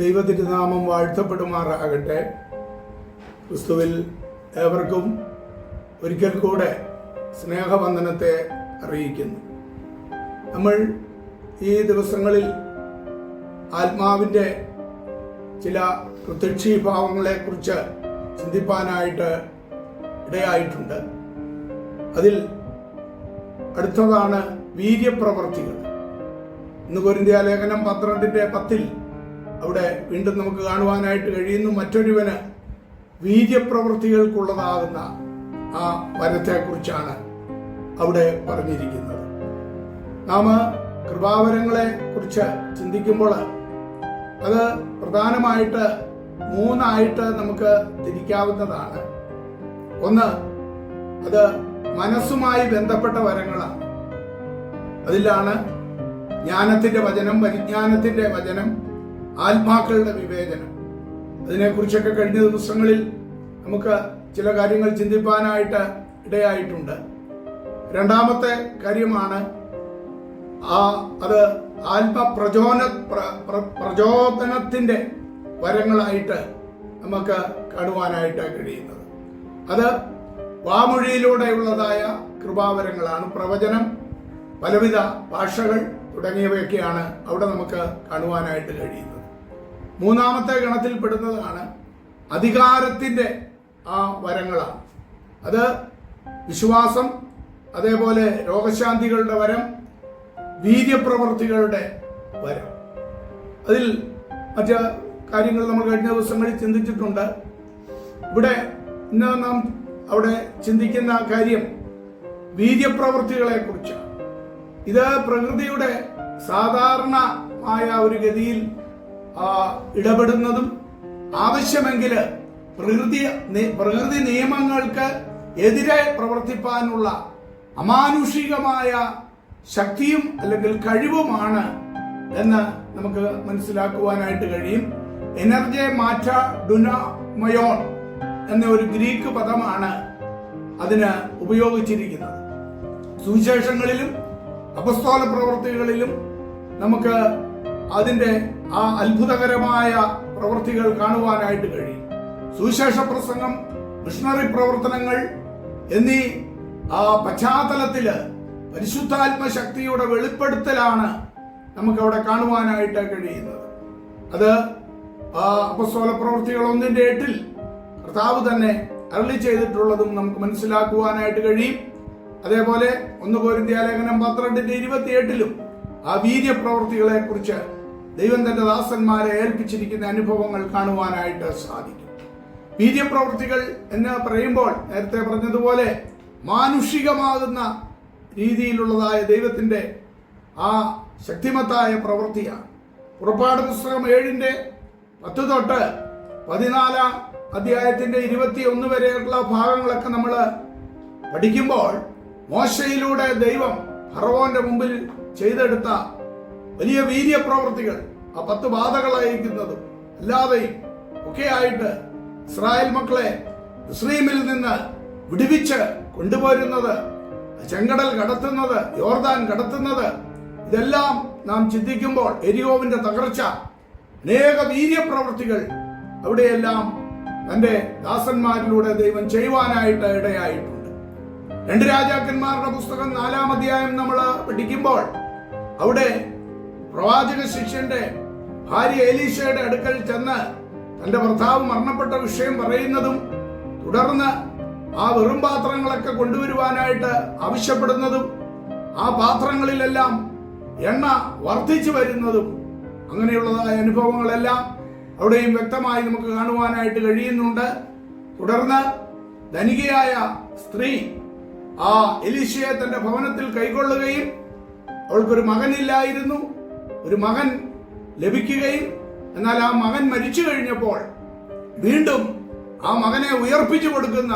ദൈവതിരുനാമം വാഴ്ത്തപ്പെടുമാറാകട്ടെ. ക്രിസ്തുവിൽ ഏവർക്കും ഒരിക്കൽ കൂടെ സ്നേഹവന്ദനത്തെ അറിയിക്കുന്നു. നമ്മൾ ഈ ദിവസങ്ങളിൽ ആത്മാവിൻ്റെ ചില പ്രത്യക്ഷീഭാവങ്ങളെക്കുറിച്ച് ചിന്തിപ്പാനായിട്ട് ഇടയായിട്ടുണ്ട്. അതിൽ അടുത്തതാണ് വീര്യപ്രവർത്തികൾ. ഇന്ന് കൊരിന്ത്യലേഖനം 12:10 അവിടെ വീണ്ടും നമുക്ക് കാണുവാനായിട്ട് കഴിയുന്നു. മറ്റൊരുവന് വീര്യപ്രവൃത്തികൾക്കുള്ളതാകുന്ന ആ വരത്തെക്കുറിച്ചാണ് അവിടെ പറഞ്ഞിരിക്കുന്നത്. നാം കൃപാവരങ്ങളെ കുറിച്ച് ചിന്തിക്കുമ്പോൾ അത് പ്രധാനമായിട്ട് 3 നമുക്ക് തിരിക്കാവുന്നതാണ്. ഒന്ന്, അത് മനസ്സുമായി ബന്ധപ്പെട്ട വരങ്ങളാണ്. അതിലാണ് ജ്ഞാനത്തിന്റെ വചനം, പരിജ്ഞാനത്തിന്റെ വചനം, ആത്മാക്കളുടെ വിവേചനം. അതിനെക്കുറിച്ചൊക്കെ കഴിഞ്ഞ ദിവസങ്ങളിൽ നമുക്ക് ചില കാര്യങ്ങൾ ചിന്തിപ്പാനായിട്ട് ഇടയായിട്ടുണ്ട്. രണ്ടാമത്തെ കാര്യമാണ് അത് പ്രചോദനത്തിന്റെ വരങ്ങളായിട്ട് നമുക്ക് കാണുവാനായിട്ട് കഴിയുന്നത്. അത് വാമൊഴിയിലൂടെയുള്ളതായ കൃപാവരങ്ങളാണ്. പ്രവചനം, പലവിധ ഭാഷകൾ തുടങ്ങിയവയൊക്കെയാണ് അവിടെ നമുക്ക് കാണുവാനായിട്ട് കഴിയുന്നത്. മൂന്നാമത്തെ ഗണത്തിൽപ്പെടുന്നതാണ് അധികാരത്തിന്റെ ആ വരങ്ങളാണ്. അത് വിശ്വാസം, അതേപോലെ രോഗശാന്തികളുടെ വരം, വീര്യപ്രവർത്തികളുടെ വരം. അതിൽ മറ്റ് കാര്യങ്ങൾ നമ്മൾ കഴിഞ്ഞ ദിവസങ്ങളിൽ ചിന്തിച്ചിട്ടുണ്ട്. ഇവിടെ ഇന്ന് നാം അവിടെ ചിന്തിക്കുന്ന കാര്യം വീര്യപ്രവർത്തികളെ കുറിച്ചാണ്. ഇത് പ്രകൃതിയുടെ സാധാരണമായ ഒരു ഗതിയിൽ ഇടപെടുന്നതും ആവശ്യമെങ്കിൽ പ്രകൃതി നിയമങ്ങൾക്ക് എതിരെ പ്രവർത്തിപ്പാനുള്ള അമാനുഷികമായ ശക്തിയും അല്ലെങ്കിൽ കഴിവുമാണ് എന്ന് നമുക്ക് മനസ്സിലാക്കുവാനായിട്ട് കഴിയും. എനർജി മാറ്റ ഡുനാമയോൺ എന്ന ഒരു ഗ്രീക്ക് പദമാണ് അതിന് ഉപയോഗിച്ചിരിക്കുന്നത്. സുവിശേഷങ്ങളിലും അപ്പസ്തോല പ്രവൃത്തികളിലും നമുക്ക് അതിന്റെ ആ അത്ഭുതകരമായ പ്രവൃത്തികൾ കാണുവാനായിട്ട് കഴിയും. സുവിശേഷ പ്രസംഗം, മിഷണറി പ്രവർത്തനങ്ങൾ എന്നീ ആ പശ്ചാത്തലത്തില് പരിശുദ്ധാത്മശക്തിയുടെ വെളിപ്പെടുത്തലാണ് നമുക്ക് അവിടെ കാണുവാനായിട്ട് കഴിയുന്നത്. അത് അപ്പസ്തോല പ്രവൃത്തികൾ 1:8 കർത്താവ് തന്നെ അരുളി ചെയ്തിട്ടുള്ളതും നമുക്ക് മനസ്സിലാക്കുവാനായിട്ട് കഴിയും. അതേപോലെ 1 കൊരിന്ത്യലേഖനം 12:28 ആ വീര്യപ്രവൃത്തികളെ കുറിച്ച് ദൈവം തന്റെ ദാസന്മാരെ ഏൽപ്പിച്ചിരിക്കുന്ന അനുഭവങ്ങൾ കാണുവാനായിട്ട് സാധിക്കും. വീര്യപ്രവൃത്തികൾ എന്ന് പറയുമ്പോൾ നേരത്തെ പറഞ്ഞതുപോലെ മാനുഷികമാകുന്ന രീതിയിലുള്ളതായ ദൈവത്തിന്റെ ആ ശക്തിമത്തായ പ്രവൃത്തിയാണ്. പുറപ്പാട് പുസ്തകം 7:10 തൊട്ട് 14 അധ്യായത്തിന്റെ 21 വരെയുള്ള ഭാഗങ്ങളൊക്കെ നമ്മൾ പഠിക്കുമ്പോൾ മോശയിലൂടെ ദൈവം ഫറവോന്റെ മുമ്പിൽ ചെയ്തെടുത്ത വലിയ വീര്യപ്രവൃത്തികൾ, ആ 10 ബാധകൾ അയക്കുന്നതും അല്ലാതെയും ഒക്കെ ആയിട്ട് ഇസ്രായേൽ മക്കളെ മിസ്രയീമിൽ നിന്ന് വിടുവിച്ച് കൊണ്ടുപോരുന്നത്, ചെങ്കടൽ കടത്തുന്നത്, യോർദാൻ കടത്തുന്നത്, ഇതെല്ലാം നാം ചിന്തിക്കുമ്പോൾ എരിയോവിന്റെ തകർച്ച, അനേക വീര്യപ്രവൃത്തികൾ അവിടെയെല്ലാം തന്റെ ദാസന്മാരിലൂടെ ദൈവം ചെയ്യുവാനായിട്ട് ഇടയായിട്ടുണ്ട്. 2 രാജാക്കന്മാരുടെ പുസ്തകം 4-ാം അധ്യായം നമ്മൾ പഠിക്കുമ്പോൾ അവിടെ പ്രവാചക ശിഷ്യന്റെ ഭാര്യ എലീശയുടെ അടുക്കൽ ചെന്ന് തന്റെ ഭർത്താവ് മരണപ്പെട്ട വിഷയം പറയുന്നതും തുടർന്ന് ആ വെറും പാത്രങ്ങളൊക്കെ കൊണ്ടുവരുവാനായിട്ട് ആവശ്യപ്പെടുന്നതും ആ പാത്രങ്ങളിലെല്ലാം എണ്ണ വർദ്ധിച്ചു വരുന്നതും അങ്ങനെയുള്ളതായ അനുഭവങ്ങളെല്ലാം അവിടെയും വ്യക്തമായി നമുക്ക് കാണുവാനായിട്ട് കഴിയുന്നുണ്ട്. തുടർന്ന് ധനികയായ സ്ത്രീ ആ എലീശയെ തന്റെ ഭവനത്തിൽ കൈക്കൊള്ളുകയും അവൾക്കൊരു മകനില്ലായിരുന്നു, ഒരു മകൻ ലഭിക്കുകയും എന്നാൽ ആ മകൻ മരിച്ചു കഴിഞ്ഞപ്പോൾ വീണ്ടും ആ മകനെ ഉയർപ്പിച്ചു കൊടുക്കുന്ന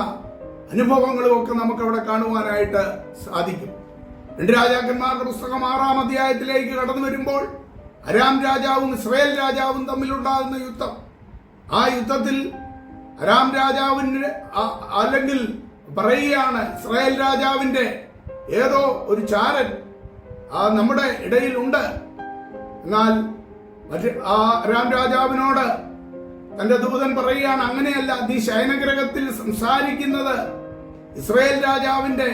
അനുഭവങ്ങളും ഒക്കെ നമുക്ക് അവിടെ കാണുവാനായിട്ട് സാധിക്കും. 2 രാജാക്കന്മാരുടെ പുസ്തകം 6-ാം അധ്യായത്തിലേക്ക് കടന്നു വരുമ്പോൾ അരാം രാജാവും ഇസ്രായേൽ രാജാവും തമ്മിലുണ്ടാകുന്ന യുദ്ധം, ആ യുദ്ധത്തിൽ അരാം രാജാവിന്റെ അല്ലെങ്കിൽ പറയുകയാണ് ഇസ്രായേൽ രാജാവിന്റെ ഏതോ ഒരു ചാരൻ നമ്മുടെ ഇടയിൽ ഉണ്ട്, എന്നാൽ അരാം രാജാവിനോട് തന്റെ ദൂതൻ പറയുകയാണ്, അങ്ങനെയല്ല, നീ ശയനഗ്രഹത്തിൽ സംസാരിക്കുന്നത് ഇസ്രായേൽ രാജാവിന്റെ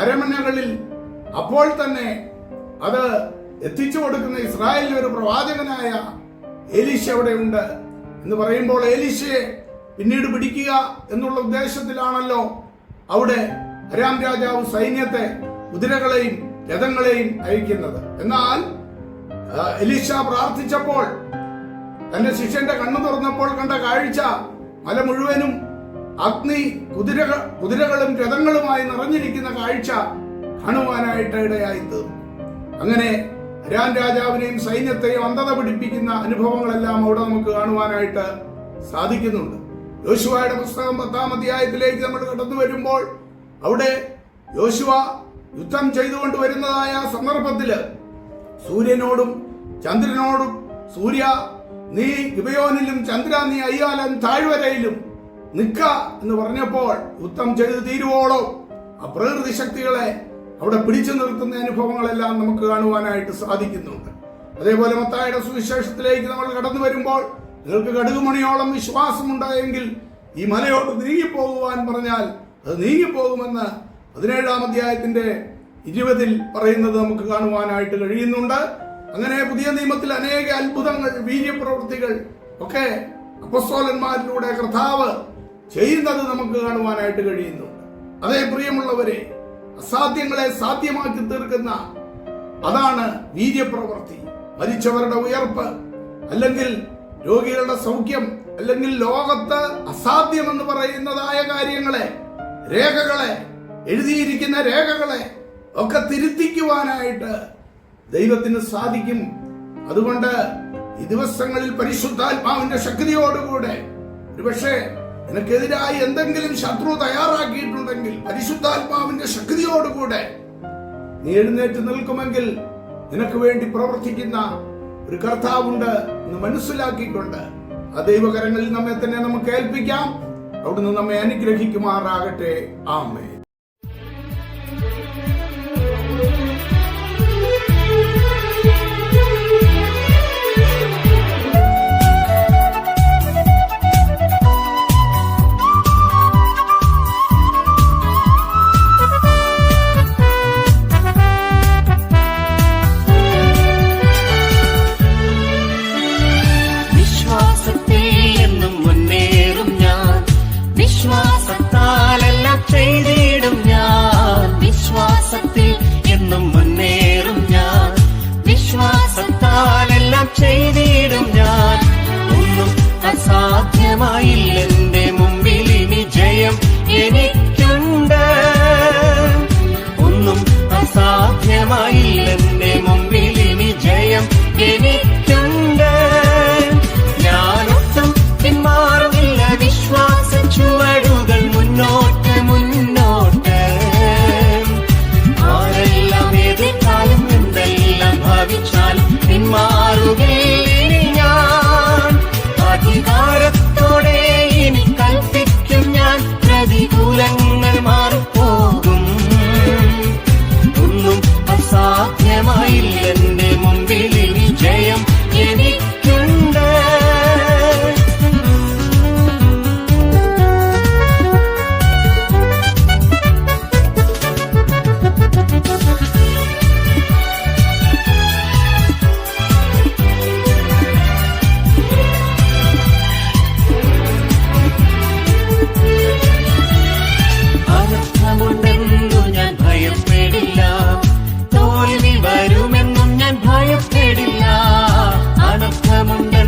അരമനകളിൽ അപ്പോൾ തന്നെ അത് എത്തിച്ചു കൊടുക്കുന്ന ഇസ്രായേലിലെ ഒരു പ്രവാചകനായ എലീശ അവിടെ ഉണ്ട് എന്ന് പറയുമ്പോൾ എലീശയെ പിന്നീട് പിടിക്കുക എന്നുള്ള ഉദ്ദേശത്തിലാണല്ലോ അവിടെ അരാം രാജാവ് സൈന്യത്തെ, കുതിരകളെയും രഥങ്ങളെയും അയക്കുന്നത്. എന്നാൽ എലീശ പ്രാർത്ഥിച്ചപ്പോൾ, തന്റെ ശിഷ്യന്റെ കണ്ണു തുറന്നപ്പോൾ കണ്ട കാഴ്ച മല മുഴുവനും അഗ്നി, കുതിരകളും രഥങ്ങളുമായി നിറഞ്ഞിരിക്കുന്ന കാഴ്ച കാണുവാനായിട്ട് ഇടയായി തീർന്നു. അങ്ങനെ അരാം രാജാവിനെയും സൈന്യത്തെയും അന്ധത പിടിപ്പിക്കുന്ന അനുഭവങ്ങളെല്ലാം അവിടെ നമുക്ക് കാണുവാനായിട്ട് സാധിക്കുന്നുണ്ട്. യോശുവയുടെ പുസ്തകം 10-ാം അധ്യായത്തിലേക്ക് നമ്മൾ കടന്നു വരുമ്പോൾ അവിടെ യോശുവ യുദ്ധം ചെയ്തുകൊണ്ട് വരുന്നതായ സന്ദർഭത്തില് സൂര്യനോടും ചന്ദ്രനോടും, സൂര്യ നീ ഗിബയോനിലും, ചന്ദ്ര നീ അയ്യാലും താഴ്വരയിലും നിൽക്ക എന്ന് പറഞ്ഞപ്പോൾ യുദ്ധം ചെയ്ത് തീരുവോളോ ആ പ്രകൃതി ശക്തികളെ അവിടെ പിടിച്ചു നിർത്തുന്ന അനുഭവങ്ങളെല്ലാം നമുക്ക് കാണുവാനായിട്ട് സാധിക്കുന്നുണ്ട്. അതേപോലെ മത്തായിയുടെ സുവിശേഷത്തിലേക്ക് നമ്മൾ കടന്നു വരുമ്പോൾ, നിങ്ങൾക്ക് കടുകുമണിയോളം വിശ്വാസമുണ്ടായെങ്കിൽ ഈ മലയോട് നീങ്ങിപ്പോകുവാൻ പറഞ്ഞാൽ അത് നീങ്ങിപ്പോകുമെന്ന് 17-ാം അധ്യായത്തിന്റെ 20 പറയുന്നത് നമുക്ക് കാണുവാനായിട്ട് കഴിയുന്നുണ്ട്. അങ്ങനെ പുതിയ നിയമത്തിൽ അനേക അത്ഭുതങ്ങൾ, വീര്യപ്രവൃത്തികൾ ഒക്കെ അപ്പോസ്തലന്മാരിലൂടെ കർത്താവ് ചെയ്യുന്നത് നമുക്ക് കാണുവാനായിട്ട് കഴിയുന്നുണ്ട്. അതേ പ്രിയമുള്ളവരെ, അസാധ്യങ്ങളെ സാധ്യമാക്കി തീർക്കുന്ന അതാണ് വീര്യപ്രവൃത്തി. മരിച്ചവരുടെ ഉയർപ്പ്, അല്ലെങ്കിൽ രോഗികളുടെ സൗഖ്യം, അല്ലെങ്കിൽ ലോകത്ത് അസാധ്യമെന്ന് പറയുന്നതായ കാര്യങ്ങളെ, രേഖകളെ, എഴുതിയിരിക്കുന്ന രേഖകളെ ഒക്കെ തിരുത്തിക്കുവാനായിട്ട് ദൈവത്തിന് സാധിക്കും. അതുകൊണ്ട് ഈ ദിവസങ്ങളിൽ പരിശുദ്ധാത്മാവിന്റെ ശക്തിയോടുകൂടെ, ഒരുപക്ഷെ നിനക്കെതിരായി എന്തെങ്കിലും ശത്രു തയ്യാറാക്കിയിട്ടുണ്ടെങ്കിൽ പരിശുദ്ധാത്മാവിന്റെ ശക്തിയോടുകൂടെ നീ എഴുന്നേറ്റ് നിൽക്കുമെങ്കിൽ നിനക്ക് വേണ്ടി പ്രവർത്തിക്കുന്ന ഒരു കർത്താവുണ്ട് എന്ന് മനസ്സിലാക്കിക്കൊണ്ട് ആ ദൈവകരങ്ങളിൽ നമ്മെ തന്നെ നമുക്ക് ഏൽപ്പിക്കാം. അവിടുന്ന് നമ്മെ അനുഗ്രഹിക്കുമാറാകട്ടെ. ആമേൻ. അസാധ്യമായില്ലെന്റെ മുമ്പിൽ ഇനി ജയം എനിക്കുണ്ട്. ഒന്നും അസാധ്യമായില്ലെന്റെ മുമ്പിൽ ഇനി ജയം എനിക്കുണ്ട്. ഞാനൊട്ടും പിന്മാറുന്നില്ല, വിശ്വാസ ചുവടുകൾ മുന്നോട്ട് മുന്നോട്ട്. ആരെല്ലാം എതിർത്താലും എന്തെല്ലാം ഭാവിച്ചാലും പിന്മാറുകയില്ല. അധികാരത്തോടെ ഇനി കൽപ്പിക്കും ഞാൻ, പ്രതികൂലങ്ങൾ മാറിപ്പോകും. ഒന്നും അസാധ്യമായില്ലെന്റെ മുമ്പിൽ ഇനി ജയം എനിക്കുണ്ട്. തോൽവി വരുമെന്നും ഞാൻ ഭയപ്പെടില്ല. അനർത്ഥമുണ്ട്